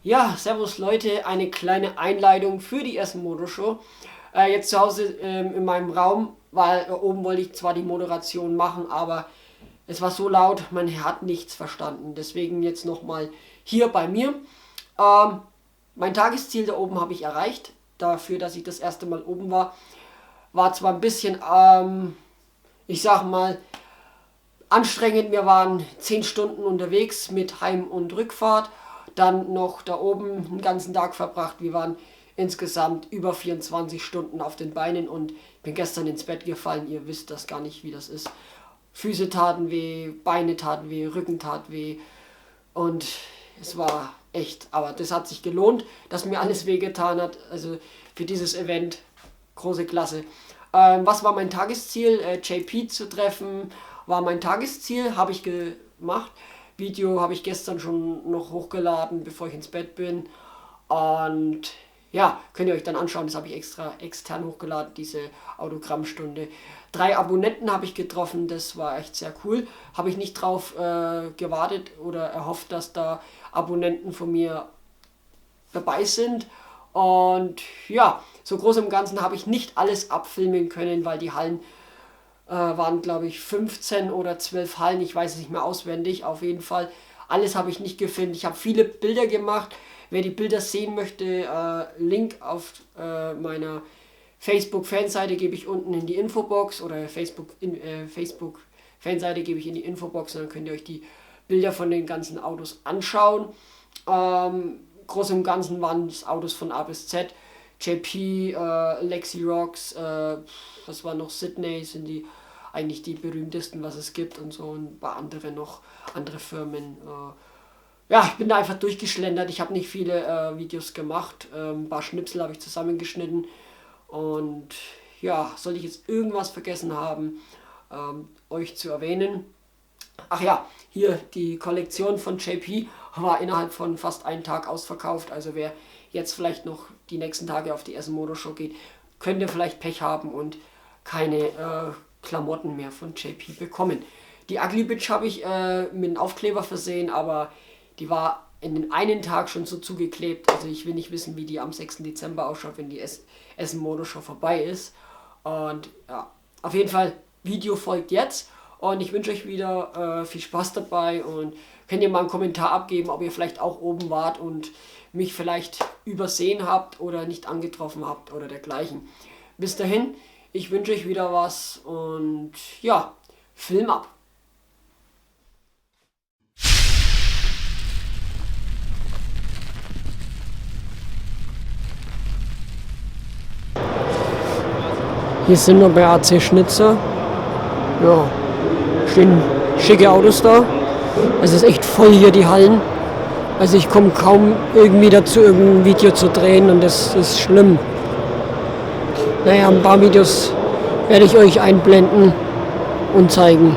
Ja, servus Leute, eine kleine Einleitung für die erste Motorshow. Jetzt zu Hause in meinem Raum, weil oben wollte ich zwar die Moderation machen, aber es war so laut, man hat nichts verstanden. Deswegen jetzt nochmal hier bei mir. Ähm, Mein Tagesziel da oben habe ich erreicht. Dafür, dass ich das erste Mal oben war. War zwar ein bisschen, ich sag mal, anstrengend. Wir waren 10 Stunden unterwegs mit Heim- und Rückfahrt. Dann noch da oben den ganzen Tag verbracht. Wir waren insgesamt über 24 Stunden auf den Beinen und ich bin gestern ins Bett gefallen. Ihr wisst das gar nicht, wie das ist. Füße taten weh, Beine taten weh, Rücken tat weh und es war echt, aber das hat sich gelohnt, dass mir alles wehgetan hat. Also für dieses Event große Klasse. Was war mein Tagesziel? JP zu treffen war mein Tagesziel, habe ich gemacht. Video habe ich gestern schon noch hochgeladen, bevor ich ins Bett bin. Und ja, könnt ihr euch dann anschauen, das habe ich extra extern hochgeladen, diese Autogrammstunde. 3 Abonnenten habe ich getroffen, das war echt sehr cool. Habe ich nicht drauf gewartet oder erhofft, dass da Abonnenten von mir dabei sind. Und ja, so groß im Ganzen habe ich nicht alles abfilmen können, weil die Hallen waren, glaube ich, 15 oder 12 Hallen. Ich weiß es nicht mehr auswendig. Auf jeden Fall, alles habe ich nicht gefilmt. Ich habe viele Bilder gemacht. Wer die Bilder sehen möchte, Link auf meiner Facebook-Fanseite gebe ich unten in die Infobox oder Facebook-Fanseite gebe ich in die Infobox und dann könnt ihr euch die Bilder von den ganzen Autos anschauen. Groß im Ganzen waren es Autos von A bis Z. JP, Lexi Rocks, was war noch, Sydney sind die eigentlich die berühmtesten, was es gibt und so und ein paar andere noch, andere Firmen. Ja, ich bin da einfach durchgeschlendert. Ich habe nicht viele Videos gemacht. Ein paar Schnipsel habe ich zusammengeschnitten. Und ja, soll ich jetzt irgendwas vergessen haben, euch zu erwähnen? Ach ja, hier die Kollektion von JP war innerhalb von fast einem Tag ausverkauft. Also wer jetzt vielleicht noch die nächsten Tage auf die Essen Motorshow geht, könnte vielleicht Pech haben und keine Klamotten mehr von JP bekommen. Die Ugly Bitch habe ich mit einem Aufkleber versehen, aber die war in den einen Tag schon so zugeklebt. Also ich will nicht wissen, wie die am 6. Dezember ausschaut, wenn die Essen Motorshow vorbei ist. Und ja, auf jeden Fall, Video folgt jetzt. Und ich wünsche euch wieder viel Spaß dabei und könnt ihr mal einen Kommentar abgeben, ob ihr vielleicht auch oben wart und mich vielleicht übersehen habt oder nicht angetroffen habt oder dergleichen. Bis dahin, ich wünsche euch wieder was und ja, Film ab. Hier sind wir bei AC Schnitzer. Ja, stehen schicke Autos da. Es ist echt voll hier, die Hallen. Also ich komme kaum irgendwie dazu, irgendein Video zu drehen und das ist schlimm. Naja, ein paar Videos werde ich euch einblenden und zeigen.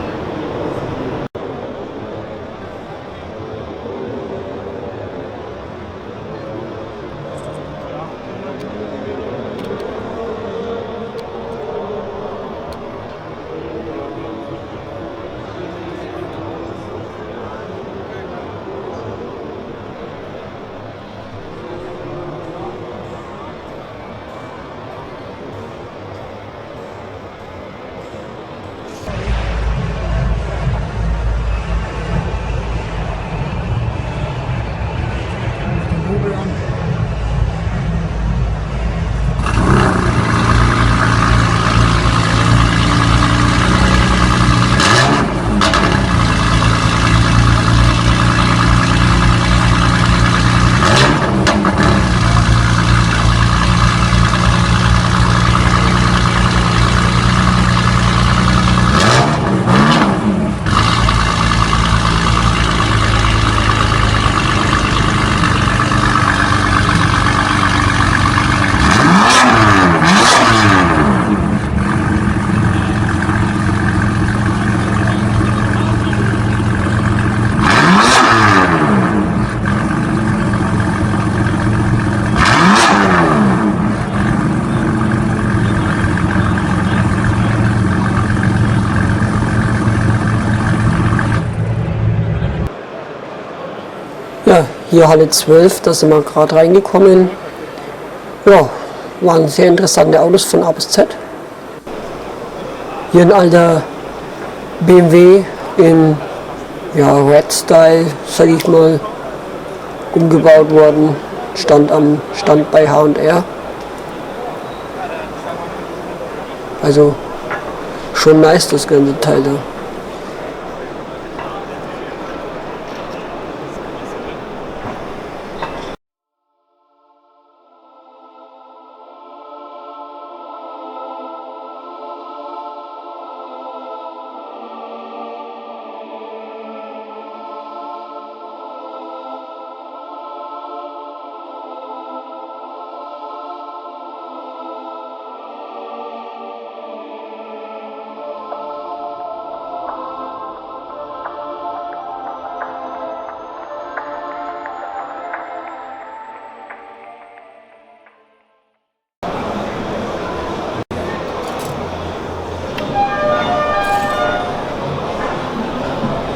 Hier Halle 12, da sind wir gerade reingekommen. Ja, waren sehr interessante Autos von A bis Z. Hier ein alter BMW in Red Style, sag ich mal, umgebaut worden. Stand bei H&R. Also schon nice das ganze Teil da.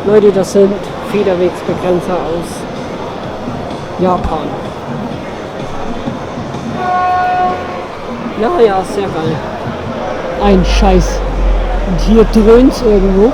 Leute, das sind Federwegsbegrenzer aus Japan. Ja, sehr geil. Ein Scheiß. Und hier dröhnt's irgendwo.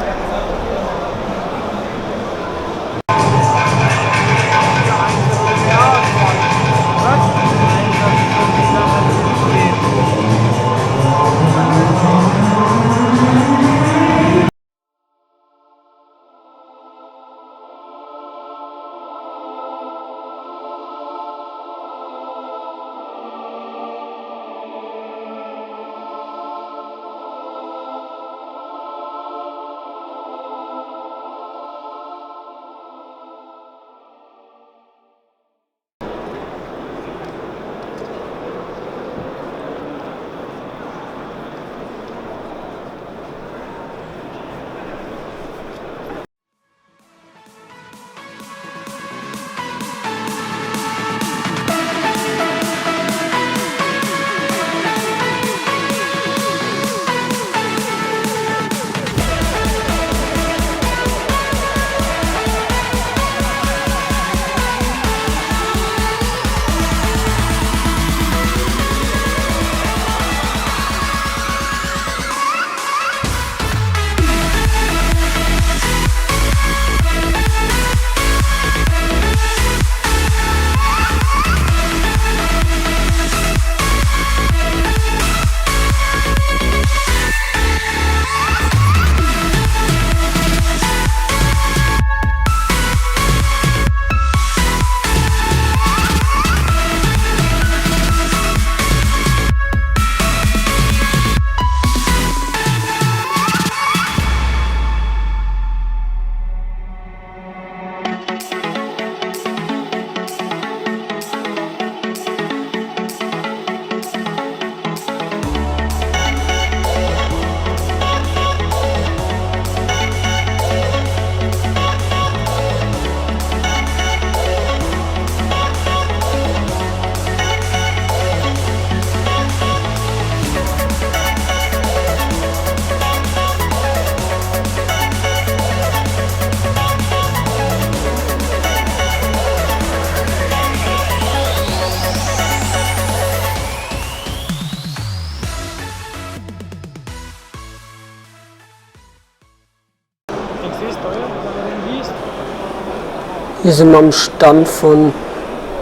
Hier sind wir am Stand von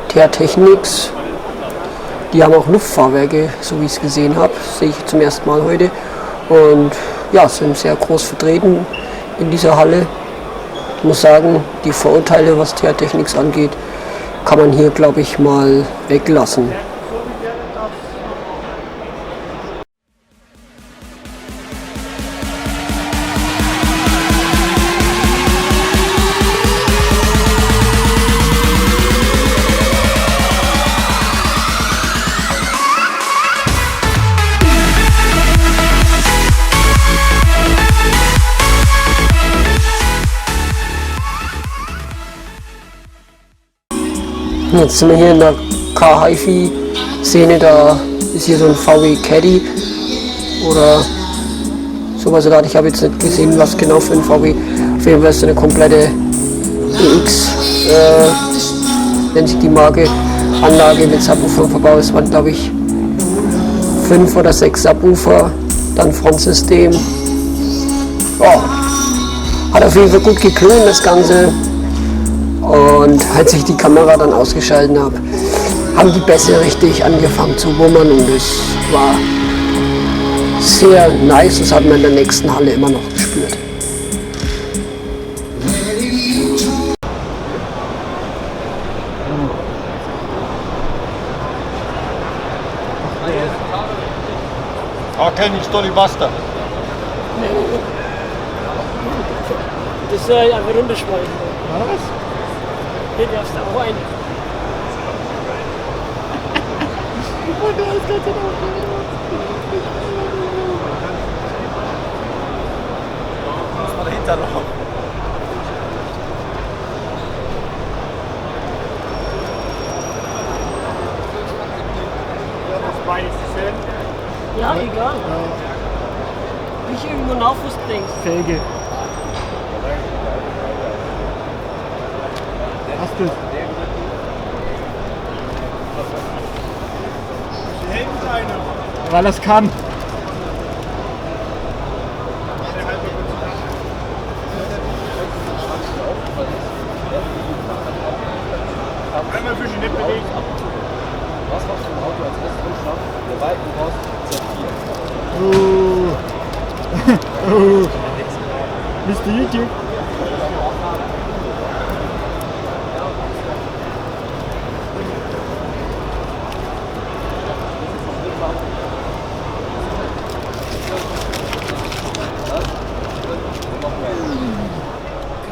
TR Technics. Die haben auch Luftfahrwerke, so wie ich es gesehen habe. Sehe ich zum ersten Mal heute. Und ja, sind sehr groß vertreten in dieser Halle. Ich muss sagen, die Vorurteile, was TR Technics angeht, kann man hier, glaube ich, mal weglassen. Jetzt sind wir hier in der Car-Hi-Fi-Szene, da ist hier so ein VW Caddy oder sowas. Ich habe jetzt nicht gesehen, was genau für ein VW. Auf jeden Fall ist eine komplette EX nennt sich die Marke, Anlage mit Subwoofer verbaut. Es waren, glaube ich, 5 oder 6 Subwoofer, dann Frontsystem. Ja, hat auf jeden Fall gut geklungen, das Ganze. Und als ich die Kamera dann ausgeschaltet habe, haben die Bässe richtig angefangen zu wummern und es war sehr nice. Das hat man in der nächsten Halle immer noch gespürt. Okay, nicht Dolly Buster. Das soll einfach runterschmeißen. Was? Hier darfst du auch ein. Muss man dahinter noch. Das Bein ist schön. Ja, egal. Nicht irgendwo nach, wo du denkst. Felge. Hast du es? Weil er es kann. Einmal für die nicht bewegen. Was machst du im Auto als erstes Rundschlag? Der Weiten raus, Mr. YouTube.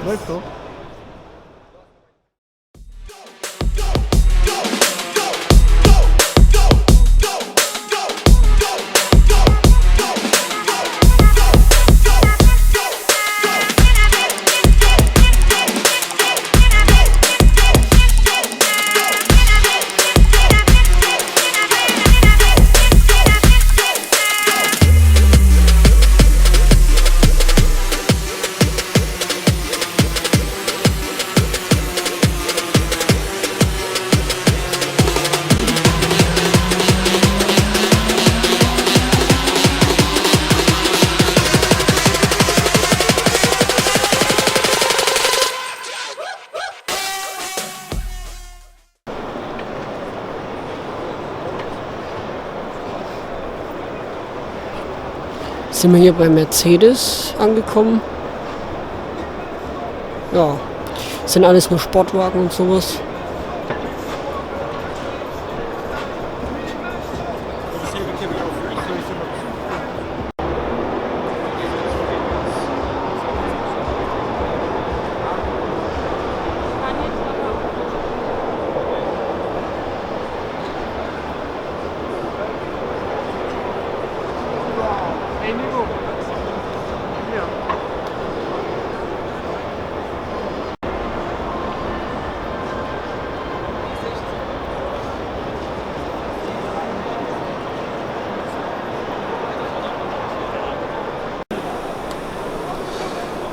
Läuft doch. Sind wir hier bei Mercedes angekommen. Ja, sind alles nur Sportwagen und sowas.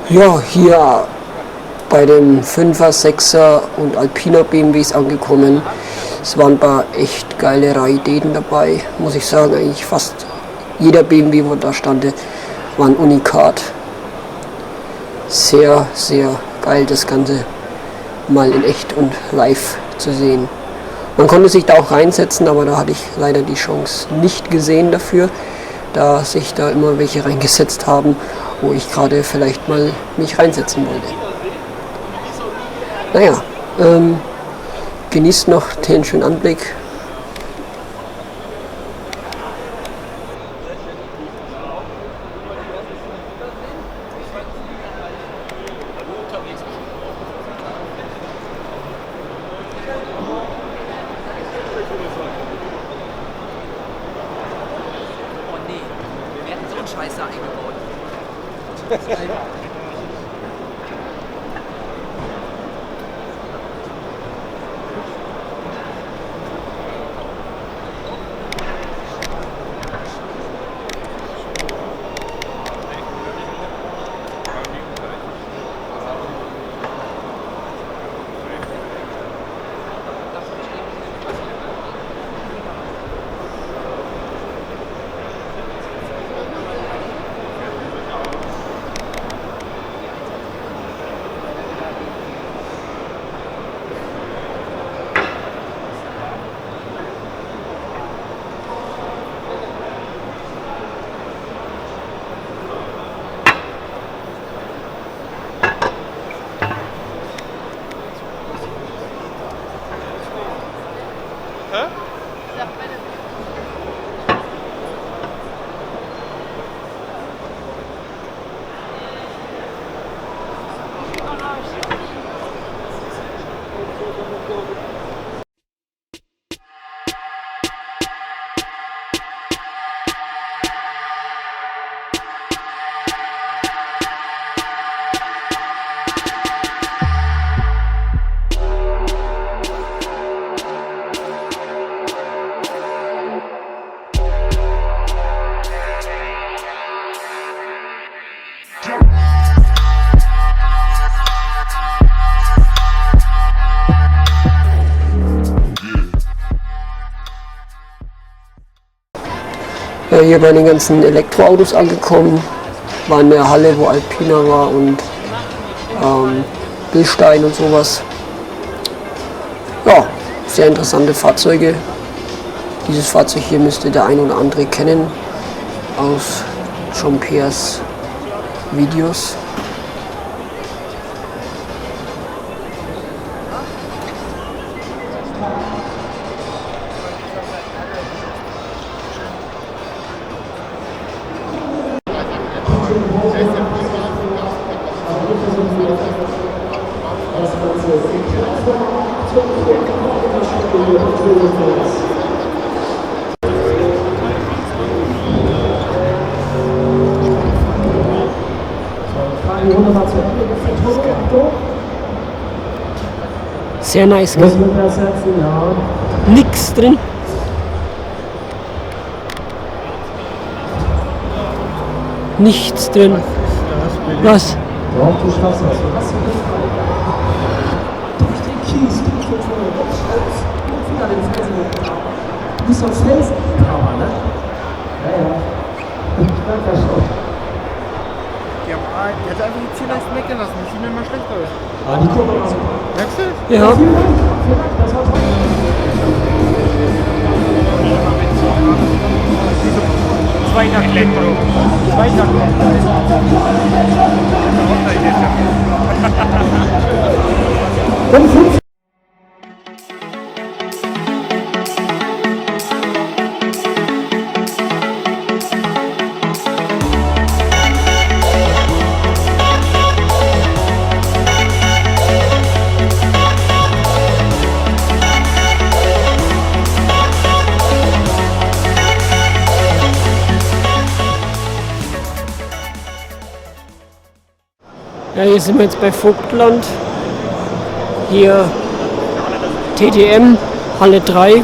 Ja, hier bei den 5er, 6er und Alpina BMWs angekommen. Es waren ein paar echt geile Raritäten dabei, muss ich sagen. Eigentlich fast jeder BMW, wo da stand, war ein Unikat. Sehr, sehr geil, das Ganze mal in echt und live zu sehen. Man konnte sich da auch reinsetzen, aber da hatte ich leider die Chance nicht gesehen dafür, da sich da immer welche reingesetzt haben, wo ich gerade vielleicht mal mich reinsetzen wollte. Naja, genießt noch den schönen Anblick. Oh nee, wir hätten so einen Scheiß da eingebaut. Ja, hier bei den ganzen Elektroautos angekommen. War in der Halle, wo Alpina war und Bilstein und sowas. Ja, sehr interessante Fahrzeuge. Dieses Fahrzeug hier müsste der ein oder andere kennen aus Jean-Pierres Videos. Sehr nice, gell? Nix drin. Nichts drin. Was? Nicht so Felsenkammer, ne? Ja, ja. Ich merke das schon. Die hat einfach die Zierleisten weggelassen. Die sieht mir immer schlecht aus. Ah, die gucken mal so. Merkst du? Ja. Vielen Dank. Vielen Dank. Das war toll. Zweitakt Elektro. Zweitakt Und Ja, hier sind wir jetzt bei Vogtland. Hier TTM, Halle 3.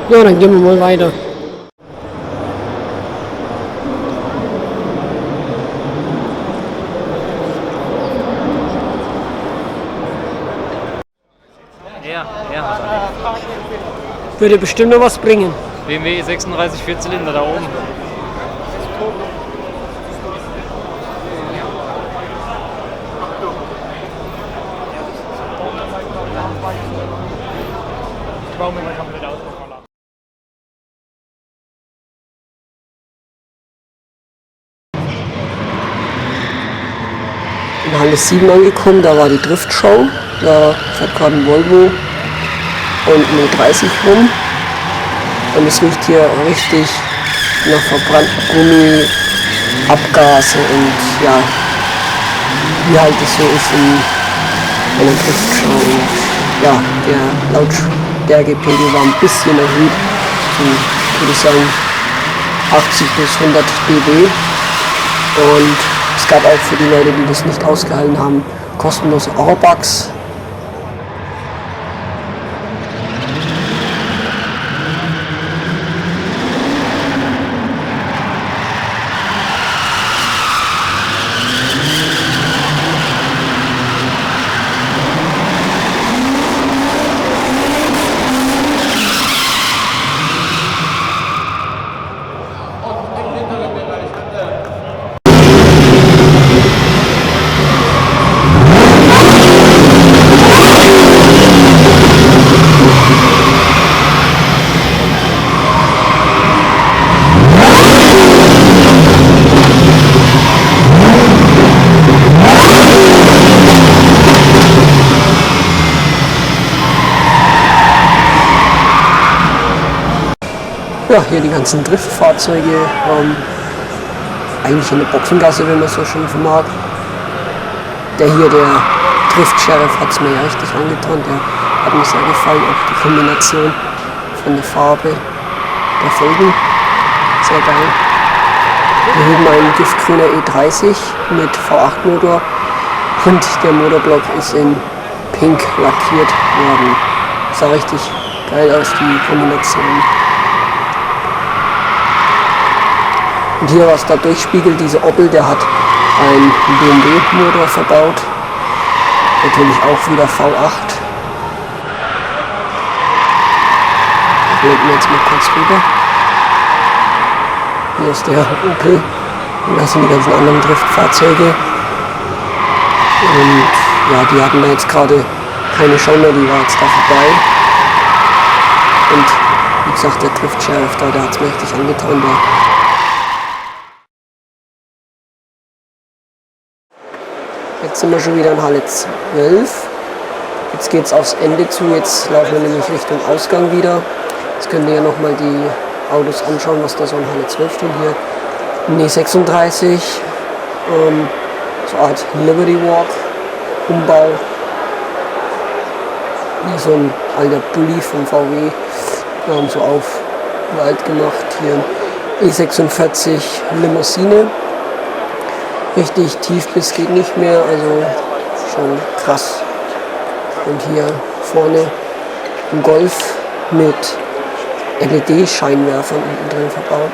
Ja, dann gehen wir mal weiter. Ja. Würde bestimmt noch was bringen. BMW 36 Vierzylinder da oben. Ich baue mir mal komplett aus. In Halle 7 angekommen, da war die Driftshow. Da fährt gerade ein Volvo und eine 30 rum. Und es riecht hier richtig nach verbranntem Gummi, Abgase und ja, wie halt es so ist in einer Driftshow. Und ja, der Lautstärkepegel war ein bisschen erhöht. Ich würde sagen 80 bis 100 dB. Und es gab auch für die Leute, die das nicht ausgehalten haben, kostenlose Ohrbugs. Ja, hier die ganzen Driftfahrzeuge. Eigentlich in der Boxengasse, wenn man so schon mag. Der hier, der Drift-Sheriff, hat es mir ja richtig angetan. Der hat mir sehr gefallen. Auch die Kombination von der Farbe der Felgen. Sehr geil. Hier hüben ein giftgrüner E30 mit V8-Motor. Und der Motorblock ist in Pink lackiert worden. Sah richtig geil aus, die Kombination. Und hier, was da durchspiegelt, diese Opel, der hat einen BMW-Motor verbaut. Natürlich auch wieder V8. Blenden wir jetzt mal kurz rüber. Hier ist der Opel. Und das sind die ganzen anderen Driftfahrzeuge. Und ja, die hatten da jetzt gerade keine Show mehr, die war jetzt da vorbei. Und wie gesagt, der Drift-Sheriff da, der hat es mir richtig angetan. Jetzt sind wir schon wieder in Halle 12. Jetzt geht es aufs Ende zu, jetzt laufen wir nämlich Richtung Ausgang wieder. Jetzt könnt ihr ja nochmal die Autos anschauen, was da so in Halle 12 steht hier. Ne 36, so eine Art Liberty Walk, Umbau. Hier so ein alter Bulli vom VW, so auf alt gemacht. Hier E46 Limousine. Richtig tief bis geht nicht mehr, also schon krass. Und hier vorne ein Golf mit LED-Scheinwerfern unten drin verbaut.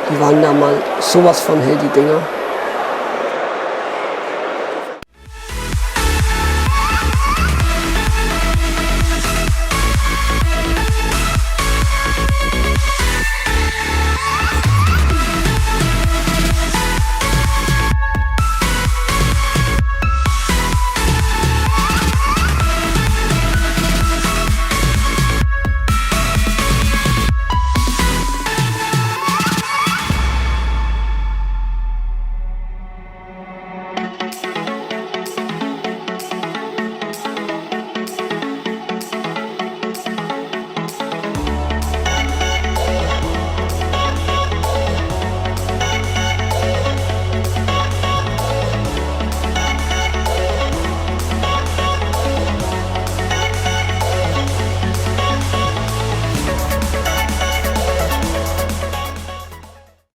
Die waren da mal sowas von hell, die Dinger.